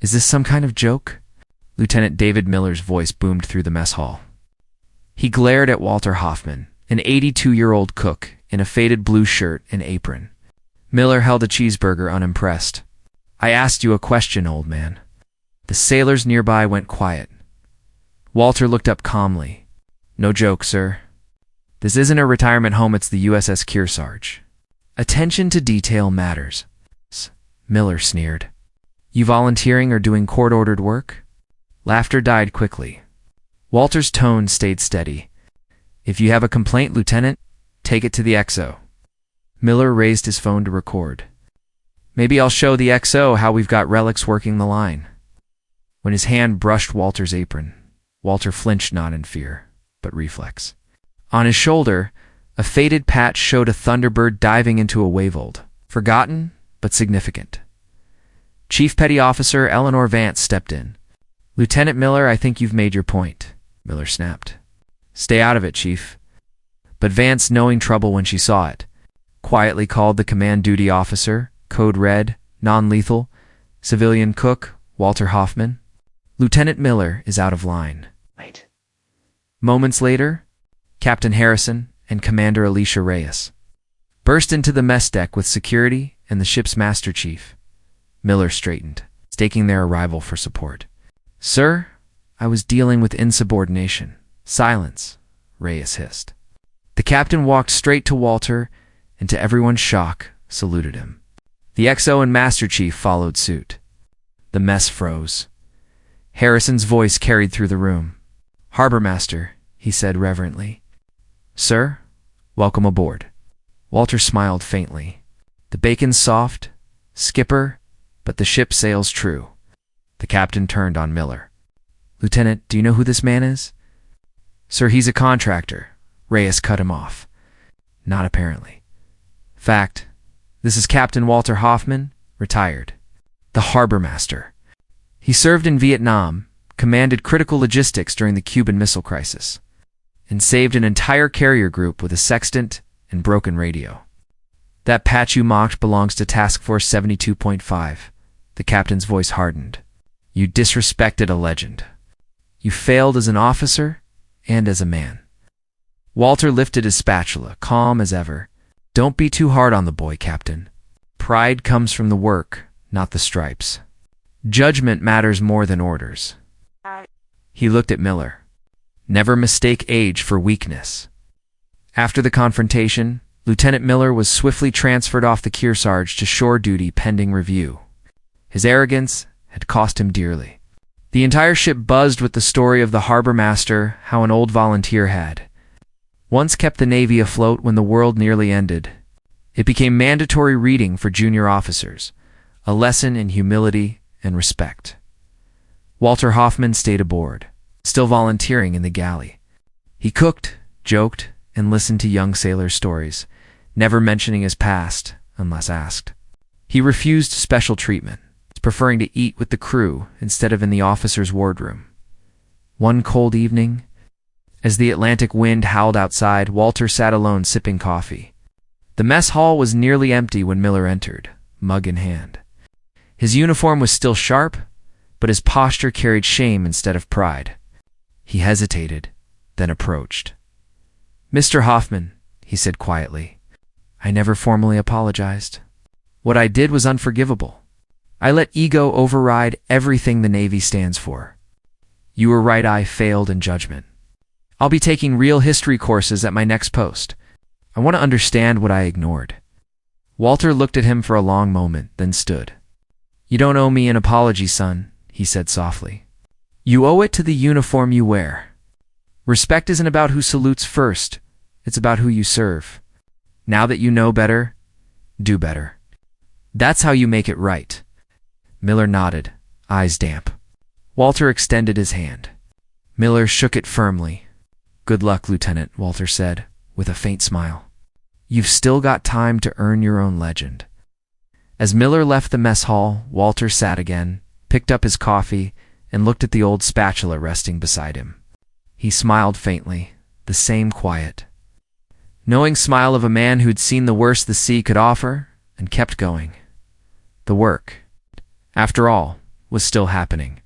Is this some kind of joke? Lieutenant David Miller's voice boomed through the mess hall. He glared at Walter Hoffman, an 82-year-old cook in a faded blue shirt and apron. Miller held a cheeseburger unimpressed. I asked you a question, old man. The sailors nearby went quiet. Walter looked up calmly. No joke, sir. This isn't a retirement home, it's the USS Kearsarge. Attention to detail matters. Miller sneered. You volunteering or doing court-ordered work? Laughter died quickly. Walter's tone stayed steady. If you have a complaint, Lieutenant, take it to the XO. Miller raised his phone to record. Maybe I'll show the XO how we've got relics working the line. When his hand brushed Walter's apron, Walter flinched not in fear, but reflex. On his shoulder, a faded patch showed a Thunderbird diving into a wavehold, forgotten but significant. Chief Petty Officer Eleanor Vance stepped in. Lieutenant Miller, I think you've made your point, Miller snapped. Stay out of it, Chief. But Vance, knowing trouble when she saw it, quietly called the command duty officer, code red, non-lethal, civilian cook, Walter Hoffman. Lieutenant Miller is out of line. Wait. Moments later, Captain Harrison and Commander Alicia Reyes burst into the mess deck with security and the ship's master chief. Miller straightened, staking their arrival for support. Sir, I was dealing with insubordination. Silence, Reyes hissed. The captain walked straight to Walter and, to everyone's shock, saluted him. The XO and Master Chief followed suit. The mess froze. Harrison's voice carried through the room. Harbor Master, he said reverently. Sir, welcome aboard. Walter smiled faintly. The bacon's soft, skipper, but the ship sails true. The captain turned on Miller. Lieutenant, do you know who this man is? Sir, he's a contractor. Reyes cut him off. Not apparently. Fact, this is Captain Walter Hoffman, retired. The harbor master. He served in Vietnam, commanded critical logistics during the Cuban Missile Crisis, and saved an entire carrier group with a sextant and broken radio. That patch you mocked belongs to Task Force 72.5. The captain's voice hardened. You disrespected a legend. You failed as an officer and as a man. Walter lifted his spatula, calm as ever. Don't be too hard on the boy, Captain. Pride comes from the work, not the stripes. Judgment matters more than orders. He looked at Miller. Never mistake age for weakness. After the confrontation, Lieutenant Miller was swiftly transferred off the Kearsarge to shore duty pending review. His arrogance had cost him dearly. The entire ship buzzed with the story of the harbor master, how an old volunteer had once kept the Navy afloat when the world nearly ended. It became mandatory reading for junior officers, a lesson in humility and respect. Walter Hoffman stayed aboard, still volunteering in the galley. He cooked, joked, and listened to young sailors' stories, never mentioning his past unless asked. He refused special treatment, preferring to eat with the crew instead of in the officers' wardroom. One cold evening, as the Atlantic wind howled outside, Walter sat alone sipping coffee. The mess hall was nearly empty when Miller entered, mug in hand. His uniform was still sharp, but his posture carried shame instead of pride. He hesitated, then approached. Mr. Hoffman, he said quietly, I never formally apologized. What I did was unforgivable. I let ego override everything the Navy stands for. You were right, I failed in judgment. I'll be taking real history courses at my next post. I want to understand what I ignored. Walter looked at him for a long moment, then stood. You don't owe me an apology, son, he said softly. You owe it to the uniform you wear. Respect isn't about who salutes first, it's about who you serve. Now that you know better, do better. That's how you make it right. Miller nodded, eyes damp. Walter extended his hand. Miller shook it firmly. Good luck, Lieutenant, Walter said, with a faint smile. You've still got time to earn your own legend. As Miller left the mess hall, Walter sat again, picked up his coffee, and looked at the old spatula resting beside him. He smiled faintly, the same quiet, knowing smile of a man who'd seen the worst the sea could offer and kept going. The work, after all, was still happening.